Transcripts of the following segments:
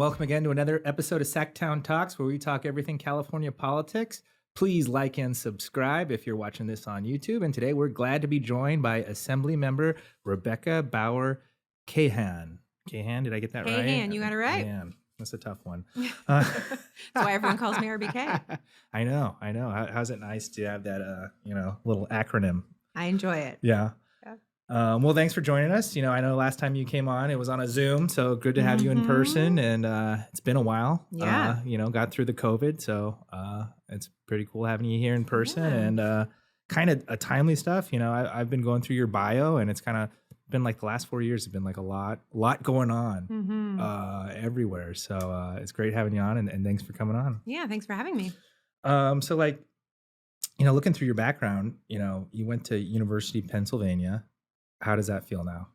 welcome again to another episode of SACTown Talks, where we talk everything California politics. Please like and subscribe if you're watching this on YouTube. And today we're glad to be joined by Assembly Member Rebecca Bauer-Kahan. Kahan, did I get that right? Kahan, you got it right. Man, that's a tough one. That's why everyone calls me RBK. I know. How's it nice to have that, little acronym? I enjoy it. Yeah. Well, thanks for joining us. I know last time you came on, it was on a Zoom, so good to have you in person. And it's been a while. Yeah. Got through the COVID, so it's pretty cool having you here in person. And kind of a timely stuff. I've been going through your bio, and it's kind of been like the last 4 years have been like a lot going on everywhere. So it's great having you on, and thanks for coming on. Yeah, thanks for having me. Looking through your background, you went to University of Pennsylvania. How does that feel now?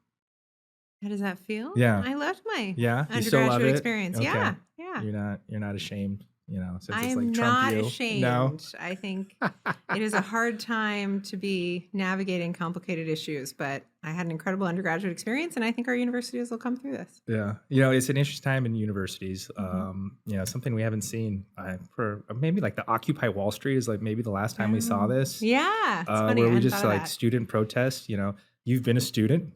How does that feel? Yeah. I loved my You still love undergraduate it? experience. Okay. Yeah. You're not ashamed, since I it's am like Trump not you. ashamed. No? I think it is a hard time to be navigating complicated issues, but I had an incredible undergraduate experience, and I think our universities will come through this. Yeah. It's an interesting time in universities. Something we haven't seen for maybe like the Occupy Wall Street is like maybe the last time we saw this. Yeah. It's funny. Where I we just thought of like that. student protests. You've been a student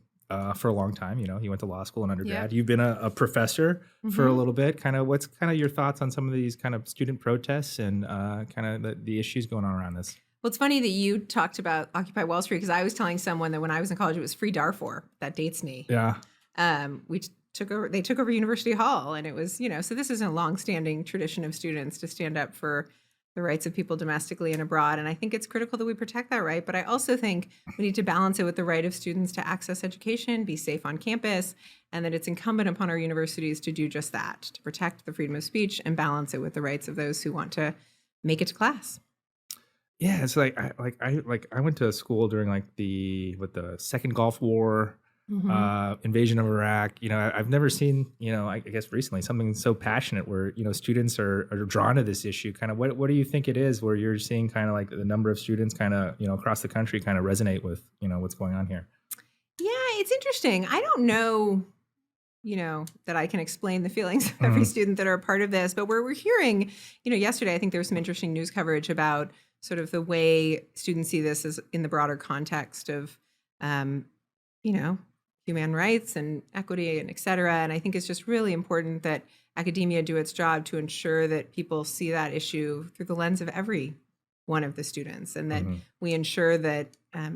for a long time. You went to law school and undergrad. Yep. You've been a professor for a little bit. What's your thoughts on some of these kind of student protests and the issues going on around this? Well, it's funny that you talked about Occupy Wall Street, because I was telling someone that when I was in college, it was Free Darfur. That dates me. Yeah. They took over University Hall, and it was, so this is a longstanding tradition of students to stand up for the rights of people domestically and abroad. And I think it's critical that we protect that right. But I also think we need to balance it with the right of students to access education, be safe on campus, and that it's incumbent upon our universities to do just that, to protect the freedom of speech and balance it with the rights of those who want to make it to class. Yeah, it's like I went to school during the Second Gulf War, invasion of Iraq. I've never seen I guess recently something so passionate where students are drawn to this issue. What do you think it is where you're seeing like the number of students across the country resonate with what's going on here? Yeah, it's interesting. I don't know that I can explain the feelings of every student that are a part of this, but we're hearing, yesterday, I think there was some interesting news coverage about sort of the way students see this as in the broader context of, human rights and equity and et cetera. And I think it's just really important that academia do its job to ensure that people see that issue through the lens of every one of the students, and that we ensure that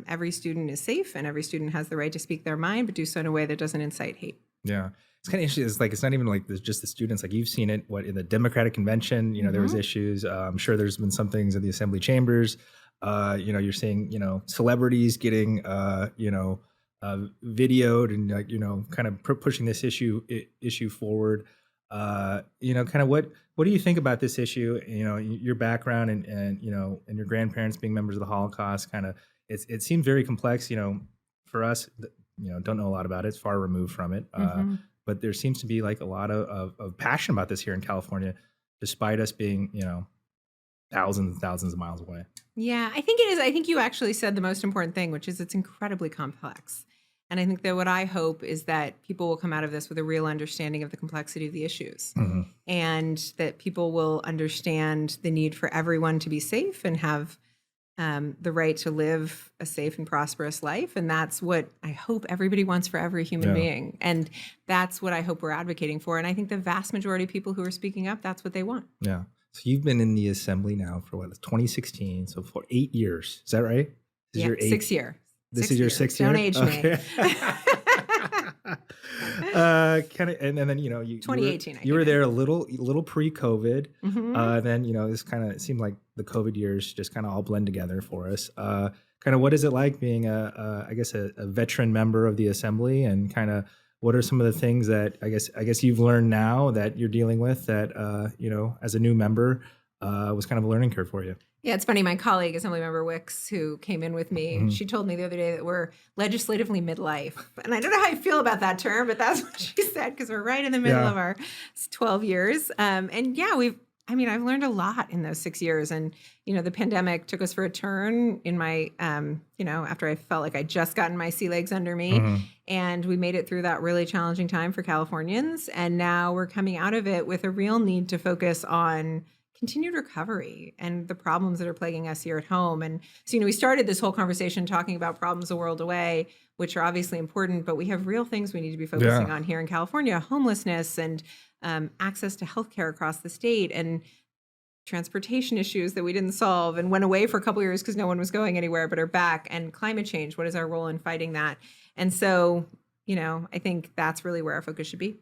every student is safe and every student has the right to speak their mind, but do so in a way that doesn't incite hate. Yeah. It's kind of interesting. It's it's not even just the students. You've seen it, in the Democratic convention, there was issues. I'm sure there's been some things in the assembly chambers. You're seeing, celebrities getting, videoed and, pushing this issue forward. What do you think about this issue? Your background and your grandparents being members of the Holocaust, it seems very complex, for us, don't know a lot about it. It's far removed from it. But there seems to be a lot of passion about this here in California, despite us being, thousands and thousands of miles away. Yeah, I think it is. I think you actually said the most important thing, which is it's incredibly complex. And I think that what I hope is that people will come out of this with a real understanding of the complexity of the issues, and that people will understand the need for everyone to be safe and have the right to live a safe and prosperous life. And that's what I hope everybody wants for every human being. And that's what I hope we're advocating for. And I think the vast majority of people who are speaking up, that's what they want. Yeah. So you've been in the assembly now for 2016. So for 8 years. Is that right? This is your 6 year. This is your 6th year? Don't age me. And then, 2018. You were there a little pre-COVID. Then, this it seemed like the COVID years just all blend together for us. What is it like being a veteran member of the assembly, and what are some of the things that I guess you've learned now that you're dealing with that, as a new member, was a learning curve for you? Yeah, it's funny. My colleague, Assemblymember Wicks, who came in with me, she told me the other day that we're legislatively midlife. And I don't know how I feel about that term, but that's what she said, because we're right in the middle of our 12 years. And yeah, we've I mean, I've learned a lot in those 6 years, and, the pandemic took us for a turn in my, after I felt like I'd just gotten my sea legs under me, Mhm. and we made it through that really challenging time for Californians, and now we're coming out of it with a real need to focus on continued recovery and the problems that are plaguing us here at home. And so, we started this whole conversation talking about problems a world away, which are obviously important, but we have real things we need to be focusing Yeah. on here in California: homelessness and access to healthcare across the state, and transportation issues that we didn't solve and went away for a couple years because no one was going anywhere, but are back, and climate change. What is our role in fighting that? And so, I think that's really where our focus should be.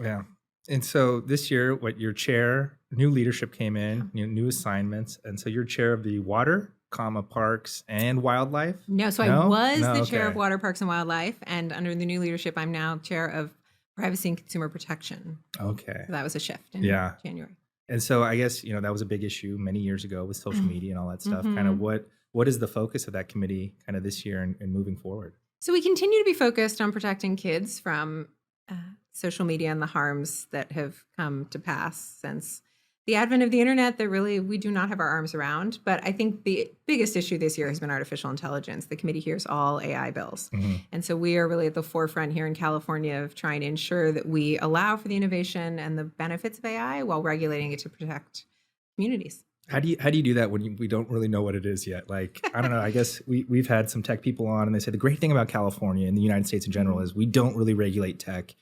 Yeah. And so this year, what your chair, new leadership came Yeah. in, new assignments. And so you're chair of the water, parks and wildlife. No, so I No? was No. the chair of Okay. Water, Parks, and Wildlife, and under the new leadership, I'm now chair of Privacy and Consumer Protection. Okay. So that was a shift in Yeah. January. And so I guess, that was a big issue many years ago with social media and all that stuff. Kind of Mhm. what is the focus of that committee kind of this year and moving forward? So we continue to be focused on protecting kids from uh, social media and the harms that have come to pass since the advent of the internet that really we do not have our arms around. But I think the biggest issue this year has been artificial intelligence. The committee hears all AI bills. Hmm. And so we are really at the forefront here in California of trying to ensure that we allow for the innovation and the benefits of AI while regulating it to protect communities. How do you do that when we don't really know what it is yet? Like, I don't know. I guess we've had some tech people on, and they say the great thing about California and the United States in general is we don't really regulate tech,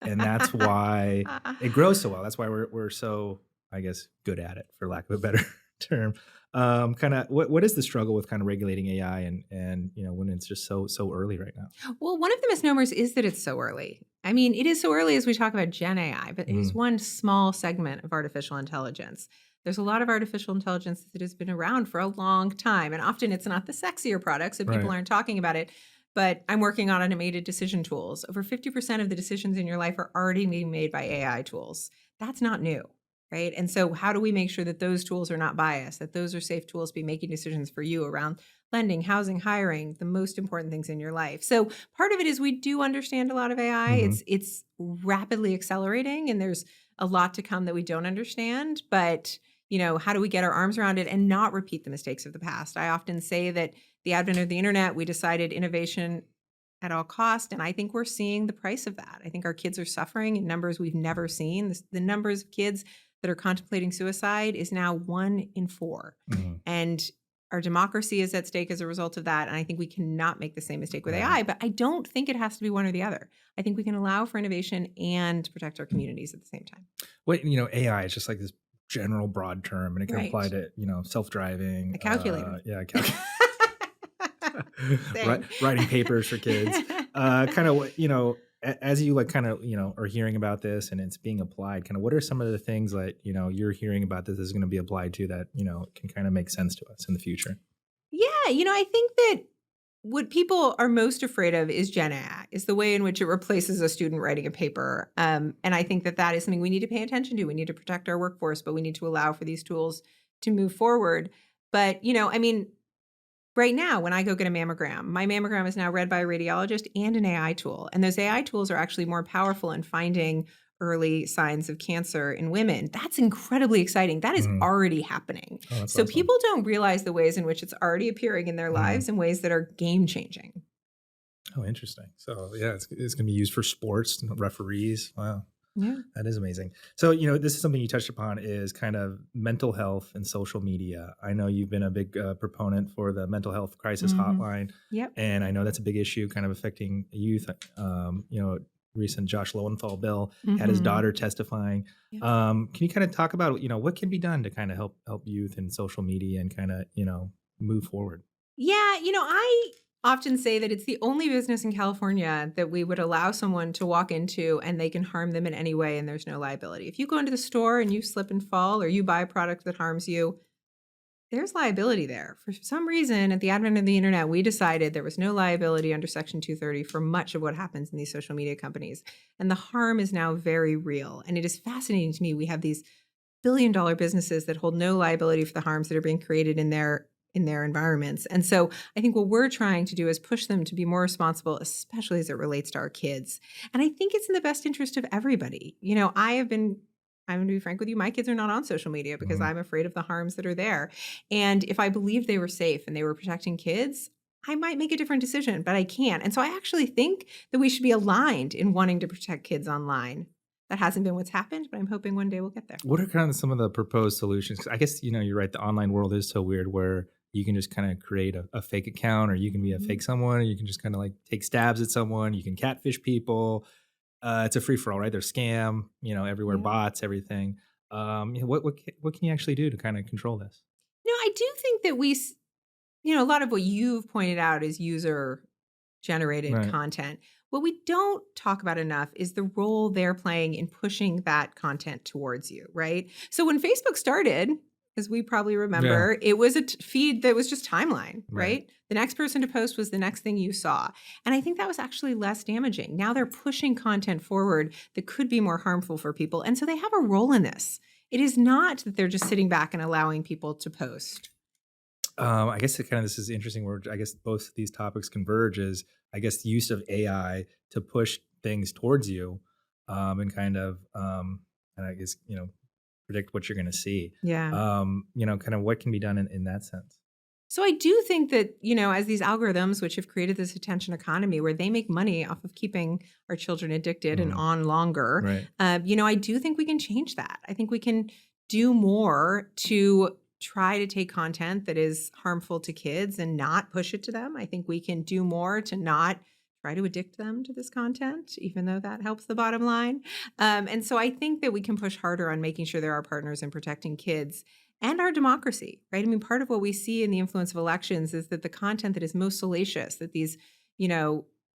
and that's why it grows so well. That's why we're so, I guess, good at it, for lack of a better term. Kind of what is the struggle with kind of regulating AI and when it's just so early right now? Well, one of the misnomers is that it's so early. I mean, it is so early as we talk about Gen AI, but it is Mm, one small segment of artificial intelligence. There's a lot of artificial intelligence that has been around for a long time, and often it's not the sexier product, so people right. aren't talking about it. But I'm working on automated decision tools. Over 50% of the decisions in your life are already being made by AI tools. That's not new, right? And so, how do we make sure that those tools are not biased, that those are safe tools to be making decisions for you around lending, housing, hiring, the most important things in your life? So part of it is we do understand a lot of AI. Hmm. It's rapidly accelerating, and there's a lot to come that we don't understand. But how do we get our arms around it and not repeat the mistakes of the past? I often say that the advent of the internet, we decided innovation at all cost, and I think we're seeing the price of that. I think our kids are suffering in numbers we've never seen. The numbers of kids that are contemplating suicide is now 1 in 4, Hmm. and our democracy is at stake as a result of that. And I think we cannot make the same mistake with Right. AI, but I don't think it has to be one or the other. I think we can allow for innovation and protect our communities at the same time. What AI is just like this general broad term, and it can apply Right. to self-driving. A calculator. Yeah, Same. writing papers for kids. Kind of what as you like kind of are hearing about this and it's being applied. Kind of what are some of the things that you're hearing about this is going to be applied to that can kind of make sense to us in the future? Yeah, I think that what people are most afraid of is Gen AI, is the way in which it replaces a student writing a paper. And I think that that is something we need to pay attention to. We need to protect our workforce, but we need to allow for these tools to move forward. But, I mean, right now, when I go get a mammogram, my mammogram is now read by a radiologist and an AI tool. And those AI tools are actually more powerful in finding early signs of cancer in women. That's incredibly exciting. That is Mhm. already happening. Oh, that's So awesome. people don't realize the ways in which it's already appearing in their Mhm. lives in ways that are game changing. Oh, interesting. So yeah, it's going to be used for sports, referees. Wow. Yeah. That is amazing. So, this is something you touched upon is kind of mental health and social media. I know you've been a big proponent for the mental health crisis Hmm. hotline, Yep. and I know that's a big issue kind of affecting youth. Recent Josh Lowenthal bill had his Hmm. daughter testifying. Yep. Can you kind of talk about, what can be done to kind of help youth and social media and kind of, move forward? Yeah, I often say that it's the only business in California that we would allow someone to walk into and they can harm them in any way and there's no liability. If you go into the store and you slip and fall or you buy a product that harms you, there's liability there. For some reason, at the advent of the internet, we decided there was no liability under Section 230 for much of what happens in these social media companies. And the harm is now very real. And it is fascinating to me. We have these billion-dollar businesses that hold no liability for the harms that are being created in their environments. And so I think what we're trying to do is push them to be more responsible, especially as it relates to our kids. And I think it's in the best interest of everybody. I have been I'm going to be frank with you. My kids are not on social media because I'm afraid of the harms that are there. And if I believed they were safe and they were protecting kids, I might make a different decision, but I can't. And so I actually think that we should be aligned in wanting to protect kids online. That hasn't been what's happened, but I'm hoping one day we'll get there. What are kind of some of the proposed solutions? 'Cause I guess, you're right. The online world is so weird where you can just kind of create a fake account, or you can be a fake someone, or you can just kind of like take stabs at someone. You can catfish people. It's a free for all, right? There's scam, everywhere, Yeah. bots, everything. What can you actually do to kind of control this? I do think that a lot of what you've pointed out is user generated Right. content. What we don't talk about enough is the role they're playing in pushing that content towards you, right? So when Facebook started, as we probably Yeah. remember, it was a feed that was just timeline, Right. right? The next person to post was the next thing you saw. And I think that was actually less damaging. Now they're pushing content forward that could be more harmful for people. And so they have a role in this. It is not that they're just sitting back and allowing people to post. I guess this is interesting where I guess both of these topics converge is, I guess, the use of AI to push things towards you, and and I guess, predict what you're going to see. Yeah. Kind of what can be done in that sense. So I do think that, as these algorithms, which have created this attention economy where they make money off of keeping our children addicted and Mhm. on longer, Right. I do think we can change that. I think we can do more to try to take content that is harmful to kids and not push it to them. I think we can do more to not try to addict them to this content, even though that helps the bottom line. And so I think that we can push harder on making sure they're our partners in protecting kids and our democracy, right? I mean, part of what we see in the influence of elections is that the content that is most salacious, that these,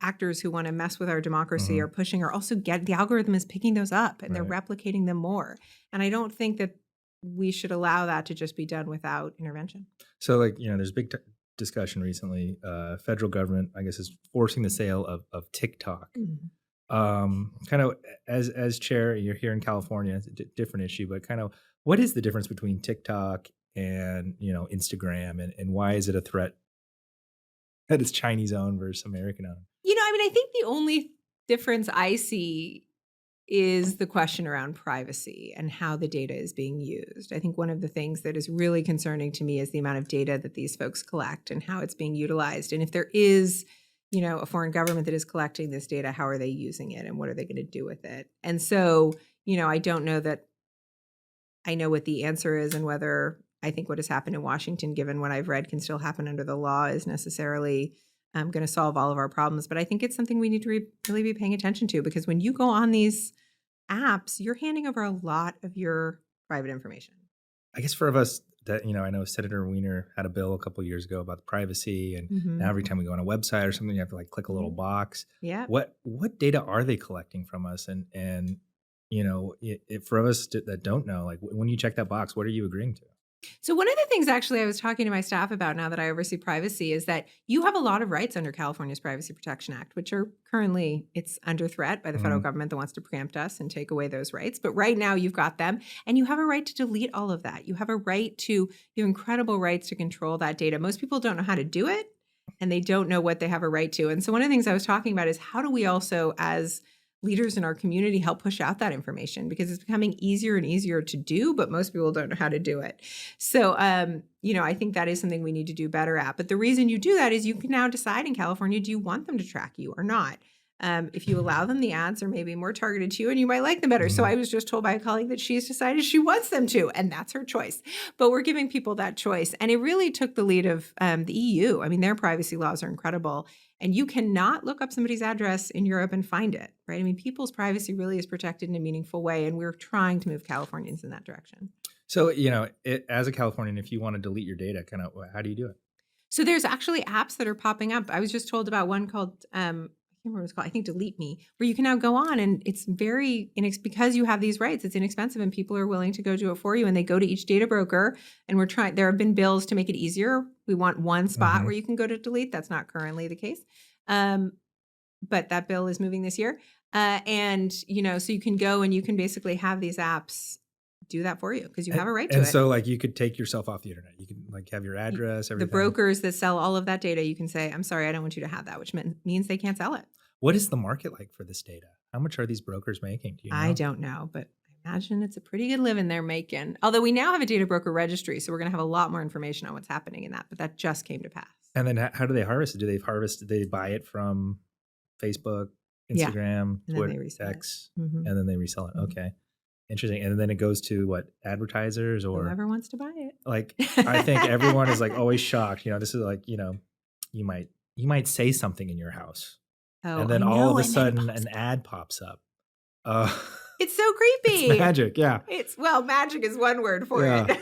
actors who want to mess with our democracy Mhm. are pushing, are also the algorithm is picking those up and they're Right. replicating them more. And I don't think that we should allow that to just be done without intervention. So, like, there's big discussion recently. Federal government, I guess, is forcing the sale of TikTok. Mhm. Kind of as chair, you're here in California. It's a different issue, but kind of what is the difference between TikTok and Instagram, and why is it a threat that is Chinese owned versus American owned? I think the only difference I see is the question around privacy and how the data is being used. I think one of the things that is really concerning to me is the amount of data that these folks collect and how it's being utilized. And if there is, a foreign government that is collecting this data, how are they using it and what are they going to do with it? And so, I don't know that I know what the answer is and whether I think what has happened in Washington, given what I've read, can still happen under the law is necessarily going to solve all of our problems. But I think it's something we need to really be paying attention to, because when you go on these apps, you're handing over a lot of your private information. I guess for of us that I know Senator Weiner had a bill a couple years ago about the privacy, and now Mhm. every time we go on a website or something, you have to like click a little Yeah. box. Yeah. What data are they collecting from us? And for us that don't know, like when you check that box, what are you agreeing to? So one of the things actually I was talking to my staff about now that I oversee privacy is that you have a lot of rights under California's Privacy Protection Act, which are currently it's under threat by the federal Mhm. government that wants to preempt us and take away those rights. But right now you've got them and you have a right to delete all of that. You have a right to you have incredible rights to control that data. Most people don't know how to do it and they don't know what they have a right to. And so one of the things I was talking about is how do we also as leaders in our community help push out that information, because it's becoming easier and easier to do, but most people don't know how to do it. So, I think that is something we need to do better at. But the reason you do that is you can now decide in California, do you want them to track you or not? If you allow them, the ads are maybe more targeted to you and you might like them better. So Mhm. I was just told by a colleague that she's decided she wants them to, and that's her choice. But we're giving people that choice. And it really took the lead of the EU. I mean, their privacy laws are incredible. And you cannot look up somebody's address in Europe and find it, right? I mean, people's privacy really is protected in a meaningful way. And we're trying to move Californians in that direction. So as a Californian, if you want to delete your data, kind of how do you do it? So there's actually apps that are popping up. I was just told about one called I can't remember what it's called. I think Delete Me, where you can now go on and it's very because you have these rights, it's inexpensive and people are willing to go do it for you. And they go to each data broker and there have been bills to make it easier. We want one spot Mhm. where you can go to delete. That's not currently the case. Um, but that bill is moving this year. So you can go and you can basically have these apps do that for you because you have a right to And it. so, like, you could take yourself off the internet. You can like have your Y- address, The everything. brokers that sell all of that data, you can say, I'm sorry, I don't want you to have that, which means they can't sell it. What is the market like for this data? How much are these brokers making? Do you I know? don't know, but Imagine it's a pretty good living they're making. Although we now have a data broker registry, so we're going to have a lot more information on what's happening in that. But that just came to pass. And then how do they harvest it? Do they buy it from Facebook, Yeah. Instagram, And then Twitter, they resell it. X, Mhm. and then they resell it? Mhm. Okay. Interesting. And then it goes to what, advertisers or Whoever wants to buy it. like, I think everyone is like always shocked. This is like, you might say something in your house Oh, and then I all know, of a and then it sudden pops an up. ad pops up. Uh, It's so it's creepy. magic. Yeah. Well, magic is one word for Yeah. it.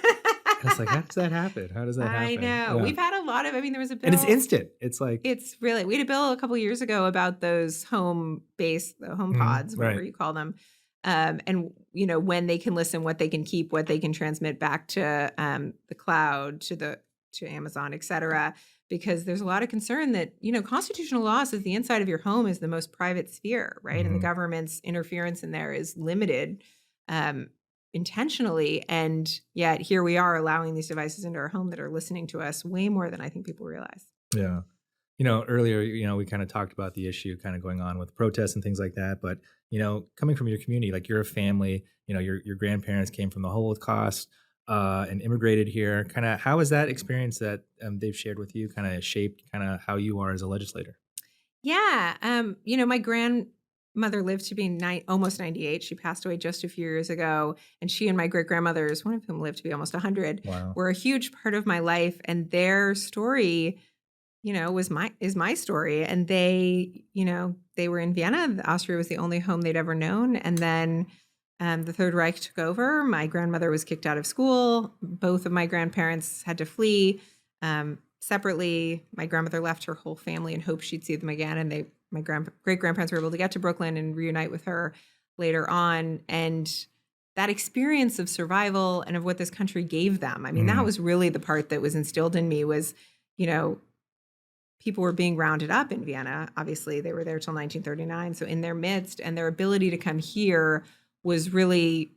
It's like, how does that happen? How does that I happen? know. Yeah. We've had a lot of, there was a bill. And it's instant. It's like, It's really, we had a bill a couple years ago about those the home pods, whatever right. you call them. And when they can listen, what they can keep, what they can transmit back to the cloud, to Amazon, et cetera, because there's a lot of concern that, constitutional law says the inside of your home is the most private sphere, right? And the government's interference in there is limited intentionally. And yet here we are allowing these devices into our home that are listening to us way more than I think people realize. Yeah. Earlier, we kind of talked about the issue kind of going on with protests and things like that. But, coming from your community, like you're a family, your grandparents came from the Holocaust and immigrated here. Kind of how has that experience that they've shared with you kind of shaped kind of how you are as a legislator? Yeah. My grandmother lived to be almost 98. She passed away just a few years ago. And she and my great grandmothers, one of whom lived to be almost 100, Wow. were a huge part of my life. And their story, is my story. And they were in Vienna. Austria was the only home they'd ever known. And then the Third Reich took over. My grandmother was kicked out of school. Both of my grandparents had to flee. Separately, my grandmother left her whole family in hopes she'd see them again. And my great grandparents were able to get to Brooklyn and reunite with her later on. And that experience of survival and of what this country gave them, that was really the part that was instilled in me was, people were being rounded up in Vienna. Obviously, they were there till 1939. So in their midst, and their ability to come here was really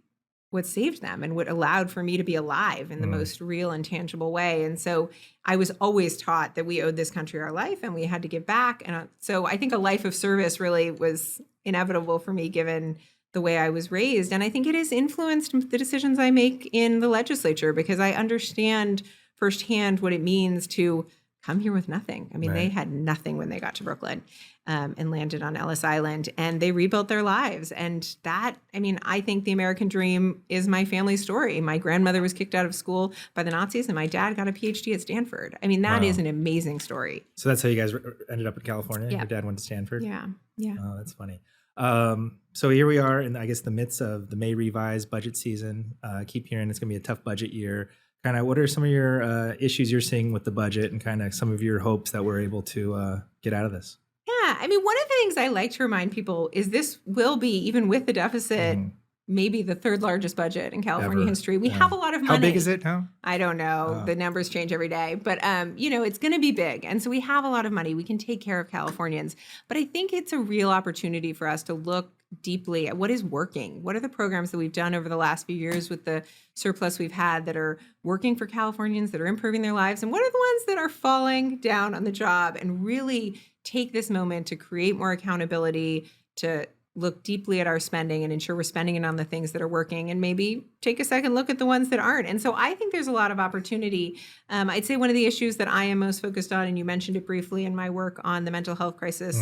what saved them and what allowed for me to be alive in the most real and tangible way. And so I was always taught that we owed this country our life and we had to give back. And so I think a life of service really was inevitable for me given the way I was raised. And I think it has influenced the decisions I make in the legislature because I understand firsthand what it means to come here with nothing. Right. They had nothing when they got to Brooklyn and landed on Ellis Island, and they rebuilt their lives. And that, I think the American dream is my family story. My grandmother was kicked out of school by the Nazis, and my dad got a PhD at Stanford. That Wow. is an amazing story. So that's how you guys ended up in California? Yeah. Your dad went to Stanford? Yeah. Yeah. Oh, that's funny. So here we are in, I guess, the midst of the May revised budget season. Keep hearing it's going to be a tough budget year. Kind of what are some of your issues you're seeing with the budget and kind of some of your hopes that we're able to get out of this? Yeah. One of the things I like to remind people is this will be, even with the deficit, maybe the third largest budget in California history. We have a lot of money. How big is it now? I don't know. The numbers change every day, but it's going to be big. And so we have a lot of money. We can take care of Californians. But I think it's a real opportunity for us to look deeply at what is working. What are the programs that we've done over the last few years with the surplus we've had that are working for Californians, that are improving their lives? And what are the ones that are falling down on the job? And really take this moment to create more accountability, to look deeply at our spending and ensure we're spending it on the things that are working, and maybe take a second look at the ones that aren't. And so I think there's a lot of opportunity. I'd say one of the issues that I am most focused on, and you mentioned it briefly in my work on the mental health crisis,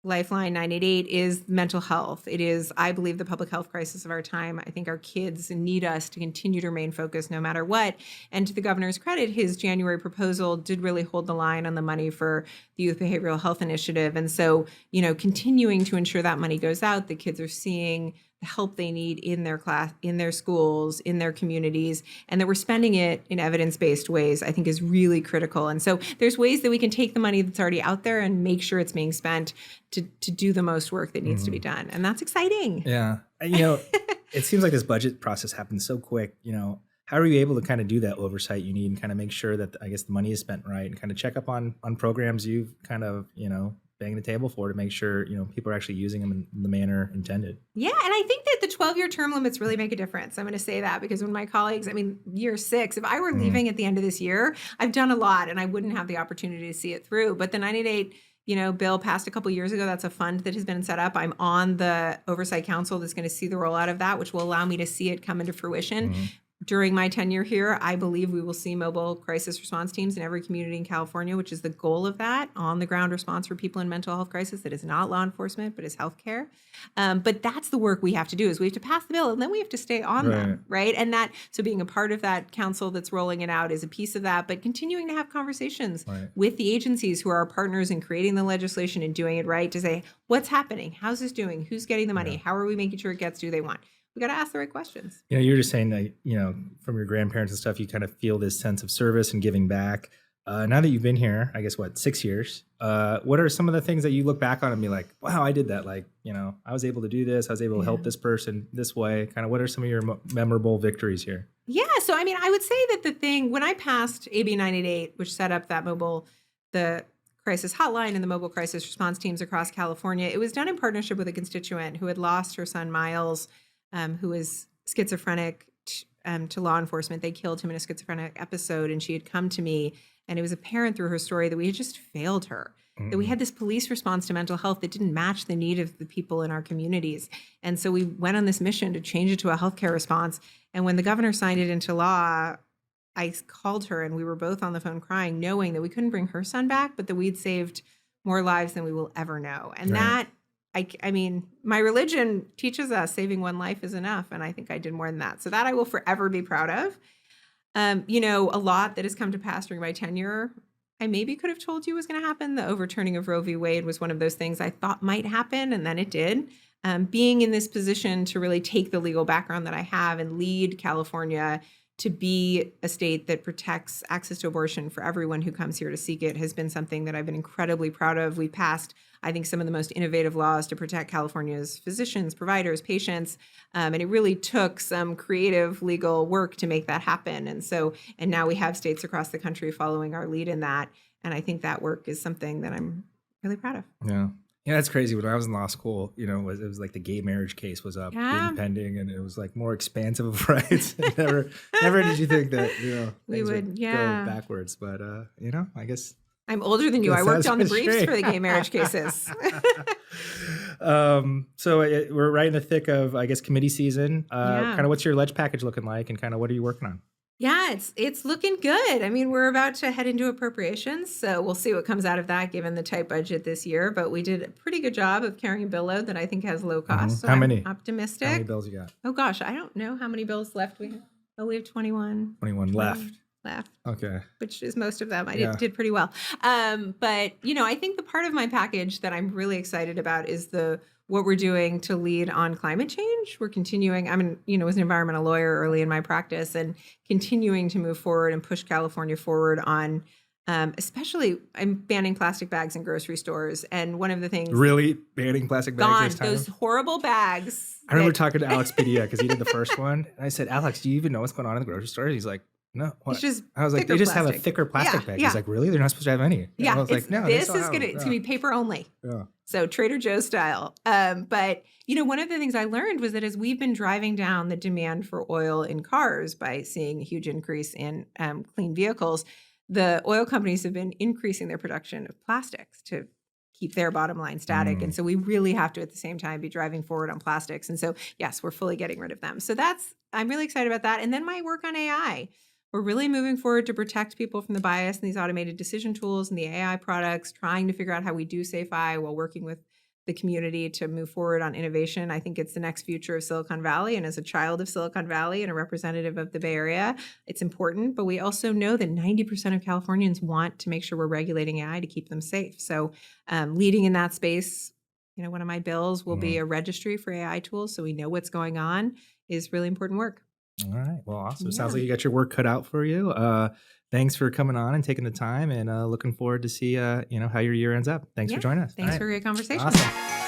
Lifeline 988, is mental health. It is, I believe, the public health crisis of our time. I think our kids need us to continue to remain focused no matter what. And to the governor's credit, his January proposal did really hold the line on the money for the Youth Behavioral Health Initiative. And so, continuing to ensure that money goes out, the kids are seeing the help they need in their class, in their schools, in their communities, and that we're spending it in evidence-based ways, I think is really critical. And so there's ways that we can take the money that's already out there and make sure it's being spent to do the most work that needs to be done. And that's exciting. Yeah. It seems like this budget process happens so quick. How are you able to kind of do that oversight you need and kind of make sure that, I guess, the money is spent right and kind of check up on programs you've kind of, banging the table for to make sure, people are actually using them in the manner intended? Yeah. And I think that the 12-year term limits really make a difference. I'm going to say that because when my colleagues, year 6, if I were leaving at the end of this year, I've done a lot and I wouldn't have the opportunity to see it through. But the 98 bill passed a couple years ago. That's a fund that has been set up. I'm on the Oversight Council that's going to see the rollout of that, which will allow me to see it come into fruition. During my tenure here, I believe we will see mobile crisis response teams in every community in California, which is the goal of that, on the ground response for people in mental health crisis that is not law enforcement, but is healthcare. But that's the work we have to do, is we have to pass the bill and then we have to stay on them, right? And so being a part of that council that's rolling it out is a piece of that, but continuing to have conversations with the agencies who are our partners in creating the legislation and doing it right, to say, what's happening? How's this doing? Who's getting the money? How are we making sure it gets to who they want? We got to ask the right questions. You're just saying that, from your grandparents and stuff, you kind of feel this sense of service and giving back. Now that you've been here, I guess, 6 years, what are some of the things that you look back on and be like, wow, I did that. Like, I was able to do this. I was able to help this person this way. Kind of what are some of your memorable victories here? Yeah. So, I would say that when I passed AB 988, which set up the crisis hotline and the mobile crisis response teams across California, it was done in partnership with a constituent who had lost her son, Miles, who was schizophrenic, to law enforcement. They killed him in a schizophrenic episode, and she had come to me, and it was apparent through her story that we had just failed her, that we had this police response to mental health that didn't match the need of the people in our communities. And so we went on this mission to change it to a healthcare response. And when the governor signed it into law, I called her, and we were both on the phone crying, knowing that we couldn't bring her son back, but that we'd saved more lives than we will ever know. And that, my religion teaches us saving one life is enough. And I think I did more than that. So that I will forever be proud of. A lot that has come to pass during my tenure, I maybe could have told you was going to happen. The overturning of Roe v. Wade was one of those things I thought might happen, and then it did. Being in this position to really take the legal background that I have and lead California to be a state that protects access to abortion for everyone who comes here to seek it has been something that I've been incredibly proud of. We passed, I think, some of the most innovative laws to protect California's physicians, providers, patients, and it really took some creative legal work to make that happen. And now we have states across the country following our lead in that, and I think that work is something that I'm really proud of. Yeah, that's crazy. When I was in law school, it was like the gay marriage case was up, being pending, and it was like more expansive of rights. never did you think that we would go backwards. But I guess I'm older than you. I worked on the briefs for the gay marriage cases. So we're right in the thick of, I guess, committee season. Kind of what's your ledge package looking like, and kind of what are you working on? Yeah, it's looking good. We're about to head into appropriations, so we'll see what comes out of that given the tight budget this year. But we did a pretty good job of carrying a bill load that I think has low cost. So How many? I'm optimistic. How many bills you got? Oh gosh, I don't know how many bills left we have. Oh, we have 21. 21 left. Okay. Which is most of them. I did pretty well. But I think the part of my package that I'm really excited about is what we're doing to lead on climate change. We're continuing, was an environmental lawyer early in my practice, and continuing to move forward and push California forward on, especially, I'm banning plastic bags in grocery stores. And one of the things— Really? Banning plastic bags this time? Those horrible bags. I remember talking to Alex Padilla, because he did the first one. And I said, Alex, do you even know what's going on in the grocery store? He's like, no. What? I was like, they just have a thicker plastic bag. He's like, really? They're not supposed to have any. Yeah. And I was like, no. It's going to be paper only. Yeah. So Trader Joe's style. But, one of the things I learned was that as we've been driving down the demand for oil in cars by seeing a huge increase in clean vehicles, the oil companies have been increasing their production of plastics to keep their bottom line static. And so we really have to, at the same time, be driving forward on plastics. And so, yes, we're fully getting rid of them. So I'm really excited about that. And then my work on AI. We're really moving forward to protect people from the bias in these automated decision tools and the AI products, trying to figure out how we do Safe AI while working with the community to move forward on innovation. I think it's the next future of Silicon Valley. And as a child of Silicon Valley and a representative of the Bay Area, it's important. But we also know that 90% of Californians want to make sure we're regulating AI to keep them safe. So leading in that space, one of my bills will be a registry for AI tools, so we know what's going on, is really important work. All right. Well, awesome. Sounds like you got your work cut out for you. Thanks for coming on and taking the time, and looking forward to see how your year ends up. Thanks for joining us. Thanks for a great conversation. Awesome.